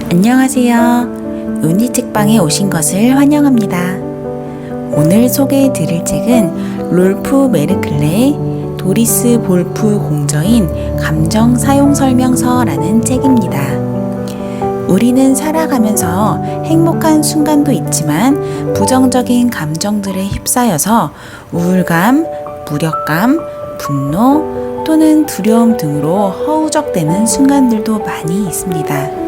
안녕하세요. 운지책방에 오신 것을 환영합니다. 오늘 소개해 드릴 책은 롤프 메르클레의 도리스 볼프 공저인 감정 사용 설명서라는 책입니다. 우리는 살아가면서 행복한 순간도 있지만 부정적인 감정들에 휩싸여서 우울감, 무력감, 분노 또는 두려움 등으로 허우적대는 순간들도 많이 있습니다.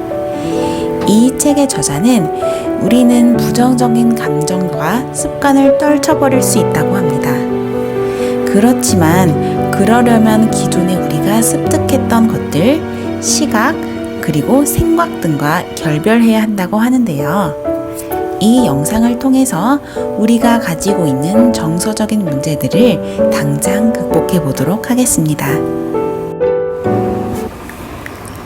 이 책의 저자는 우리는 부정적인 감정과 습관을 떨쳐버릴 수 있다고 합니다. 그렇지만 그러려면 기존에 우리가 습득했던 것들, 시각, 그리고 생각 등과 결별해야 한다고 하는데요. 이 영상을 통해서 우리가 가지고 있는 정서적인 문제들을 당장 극복해 보도록 하겠습니다.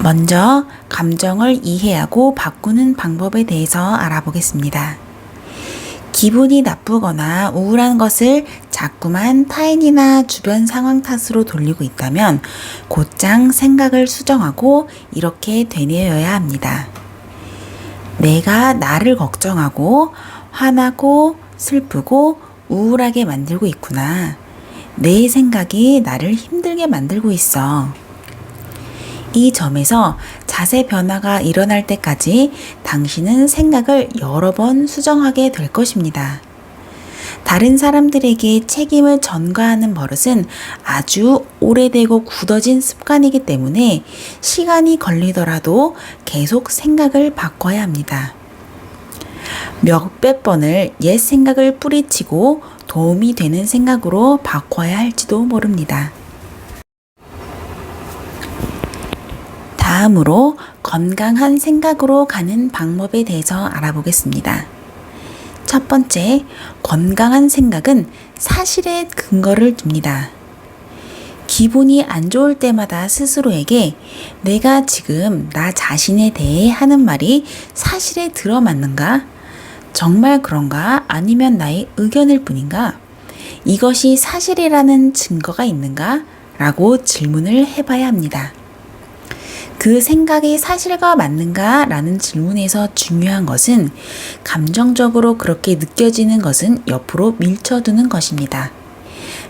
먼저 감정을 이해하고 바꾸는 방법에 대해서 알아보겠습니다. 기분이 나쁘거나 우울한 것을 자꾸만 타인이나 주변 상황 탓으로 돌리고 있다면 곧장 생각을 수정하고 이렇게 되뇌어야 합니다. 내가 나를 걱정하고 화나고 슬프고 우울하게 만들고 있구나. 내 생각이 나를 힘들게 만들고 있어. 이 점에서 자세 변화가 일어날 때까지 당신은 생각을 여러 번 수정하게 될 것입니다. 다른 사람들에게 책임을 전가하는 버릇은 아주 오래되고 굳어진 습관이기 때문에 시간이 걸리더라도 계속 생각을 바꿔야 합니다. 몇백 번을 옛 생각을 뿌리치고 도움이 되는 생각으로 바꿔야 할지도 모릅니다. 다음으로 건강한 생각으로 가는 방법에 대해서 알아보겠습니다. 첫 번째, 건강한 생각은 사실에 근거를 둡니다. 기분이 안 좋을 때마다 스스로에게 내가 지금 나 자신에 대해 하는 말이 사실에 들어맞는가? 정말 그런가? 아니면 나의 의견일 뿐인가? 이것이 사실이라는 증거가 있는가? 라고 질문을 해봐야 합니다. 그 생각이 사실과 맞는가? 라는 질문에서 중요한 것은 감정적으로 그렇게 느껴지는 것은 옆으로 밀쳐두는 것입니다.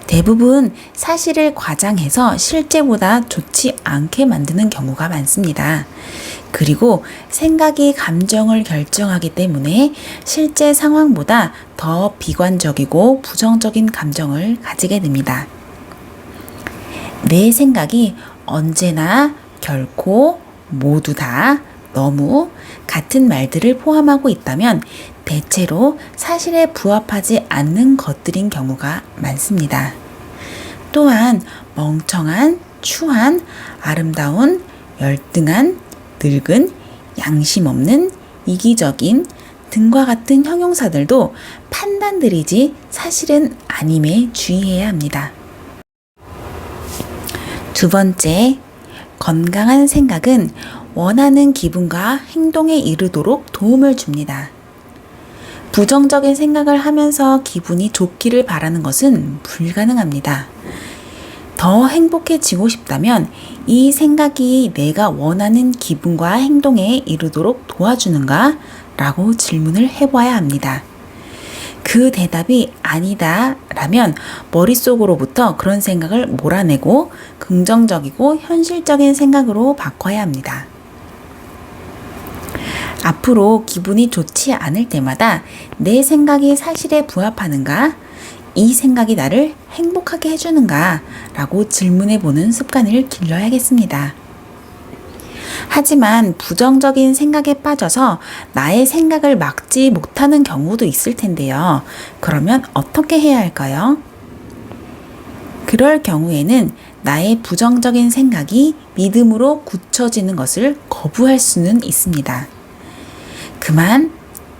대부분 사실을 과장해서 실제보다 좋지 않게 만드는 경우가 많습니다. 그리고 생각이 감정을 결정하기 때문에 실제 상황보다 더 비관적이고 부정적인 감정을 가지게 됩니다. 내 생각이 언제나 결코 모두 다 너무 같은 말들을 포함하고 있다면 대체로 사실에 부합하지 않는 것들인 경우가 많습니다. 또한 멍청한, 추한, 아름다운, 열등한, 늙은, 양심 없는, 이기적인 등과 같은 형용사들도 판단들이지 사실은 아님에 주의해야 합니다. 두 번째, 건강한 생각은 원하는 기분과 행동에 이르도록 도움을 줍니다. 부정적인 생각을 하면서 기분이 좋기를 바라는 것은 불가능합니다. 더 행복해지고 싶다면 이 생각이 내가 원하는 기분과 행동에 이르도록 도와주는가? 라고 질문을 해봐야 합니다. 그 대답이 아니다 라면 머릿속으로부터 그런 생각을 몰아내고 긍정적이고 현실적인 생각으로 바꿔야 합니다. 앞으로 기분이 좋지 않을 때마다 내 생각이 사실에 부합하는가? 이 생각이 나를 행복하게 해주는가? 라고 질문해보는 습관을 길러야겠습니다. 하지만 부정적인 생각에 빠져서 나의 생각을 막지 못하는 경우도 있을 텐데요. 그러면 어떻게 해야 할까요? 그럴 경우에는 나의 부정적인 생각이 믿음으로 굳혀지는 것을 거부할 수는 있습니다. 그만,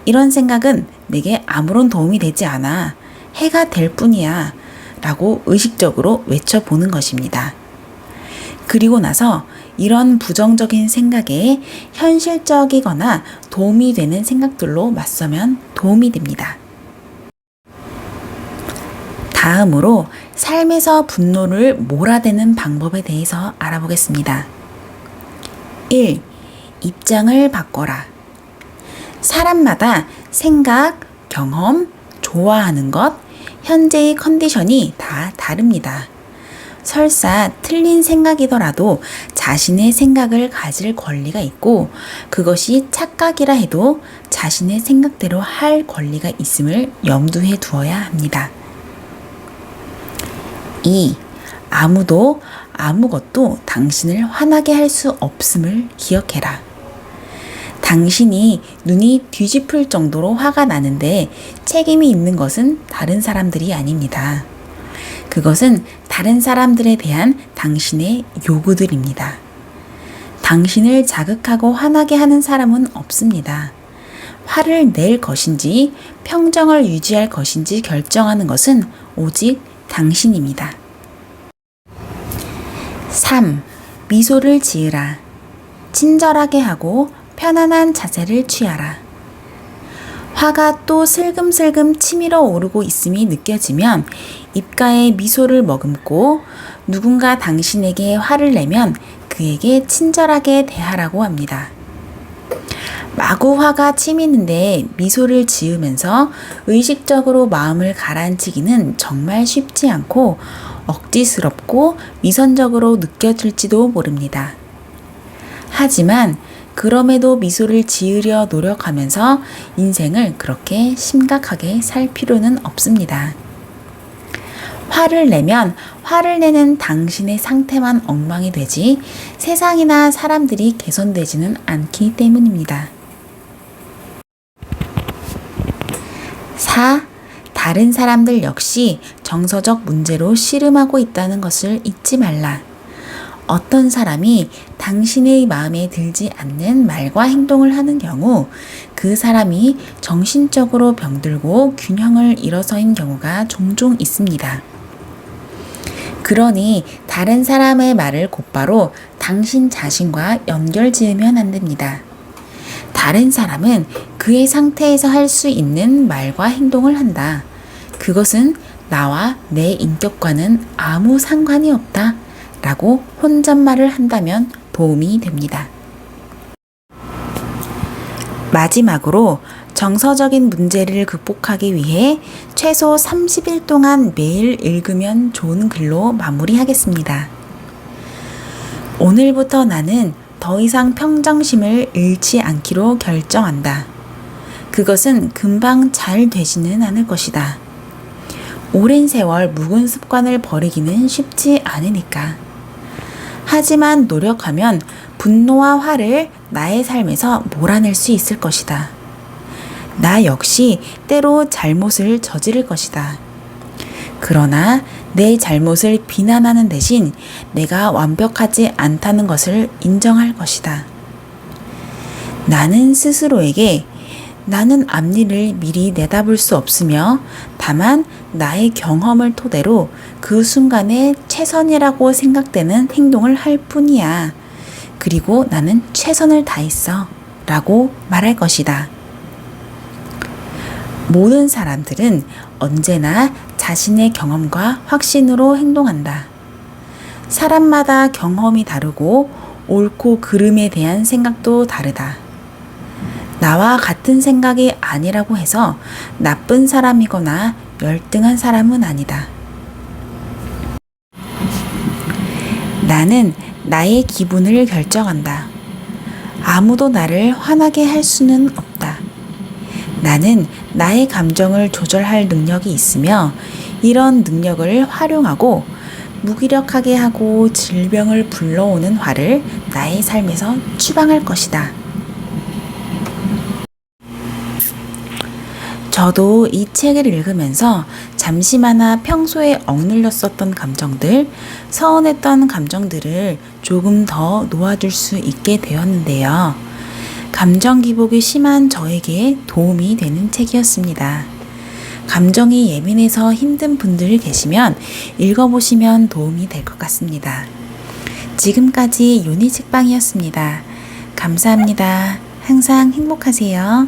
이런 생각은 내게 아무런 도움이 되지 않아. 해가 될 뿐이야. 라고 의식적으로 외쳐보는 것입니다. 그리고 나서 이런 부정적인 생각에 현실적이거나 도움이 되는 생각들로 맞서면 도움이 됩니다. 다음으로 삶에서 분노를 몰아대는 방법에 대해서 알아보겠습니다. 1. 입장을 바꿔라. 사람마다 생각, 경험, 좋아하는 것, 현재의 컨디션이 다 다릅니다. 설사 틀린 생각이더라도 자신의 생각을 가질 권리가 있고 그것이 착각이라 해도 자신의 생각대로 할 권리가 있음을 염두에 두어야 합니다. 2. 아무도 아무것도 당신을 화나게 할 수 없음을 기억해라. 당신이 눈이 뒤집힐 정도로 화가 나는데 책임이 있는 것은 다른 사람들이 아닙니다. 그것은 다른 사람들에 대한 당신의 요구들입니다. 당신을 자극하고 화나게 하는 사람은 없습니다. 화를 낼 것인지 평정을 유지할 것인지 결정하는 것은 오직 당신입니다. 3. 미소를 지으라. 친절하게 하고 편안한 자세를 취하라. 화가 또 슬금슬금 치밀어 오르고 있음이 느껴지면 입가에 미소를 머금고 누군가 당신에게 화를 내면 그에게 친절하게 대하라고 합니다. 마구 화가 치미는데 미소를 지으면서 의식적으로 마음을 가라앉히기는 정말 쉽지 않고 억지스럽고 위선적으로 느껴질지도 모릅니다. 하지만 그럼에도 미소를 지으려 노력하면서 인생을 그렇게 심각하게 살 필요는 없습니다. 화를 내면 화를 내는 당신의 상태만 엉망이 되지 세상이나 사람들이 개선되지는 않기 때문입니다. 4. 다른 사람들 역시 정서적 문제로 씨름하고 있다는 것을 잊지 말라. 어떤 사람이 당신의 마음에 들지 않는 말과 행동을 하는 경우 그 사람이 정신적으로 병들고 균형을 잃어서인 경우가 종종 있습니다. 그러니 다른 사람의 말을 곧바로 당신 자신과 연결지으면 안 됩니다. 다른 사람은 그의 상태에서 할 수 있는 말과 행동을 한다. 그것은 나와 내 인격과는 아무 상관이 없다. 라고 혼잣말을 한다면 도움이 됩니다. 마지막으로 정서적인 문제를 극복하기 위해 최소 30일 동안 매일 읽으면 좋은 글로 마무리하겠습니다. 오늘부터 나는 더 이상 평정심을 잃지 않기로 결정한다. 그것은 금방 잘 되지는 않을 것이다. 오랜 세월 묵은 습관을 버리기는 쉽지 않으니까. 하지만 노력하면 분노와 화를 나의 삶에서 몰아낼 수 있을 것이다. 나 역시 때로 잘못을 저지를 것이다. 그러나 내 잘못을 비난하는 대신 내가 완벽하지 않다는 것을 인정할 것이다. 나는 스스로에게 나는 앞일을 미리 내다볼 수 없으며 다만 나의 경험을 토대로 그 순간에 최선이라고 생각되는 행동을 할 뿐이야. 그리고 나는 최선을 다했어. 라고 말할 것이다. 모든 사람들은 언제나 자신의 경험과 확신으로 행동한다. 사람마다 경험이 다르고 옳고 그름에 대한 생각도 다르다. 나와 같은 생각이 아니라고 해서 나쁜 사람이거나 열등한 사람은 아니다. 나는 나의 기분을 결정한다. 아무도 나를 화나게 할 수는 없다. 나는 나의 감정을 조절할 능력이 있으며 이런 능력을 활용하고 무기력하게 하고 질병을 불러오는 화를 나의 삶에서 추방할 것이다. 저도 이 책을 읽으면서 잠시마나 평소에 억눌렸었던 감정들, 서운했던 감정들을 조금 더 놓아줄 수 있게 되었는데요. 감정 기복이 심한 저에게 도움이 되는 책이었습니다. 감정이 예민해서 힘든 분들이 계시면 읽어보시면 도움이 될 것 같습니다. 지금까지 요니 책방이었습니다. 감사합니다. 항상 행복하세요.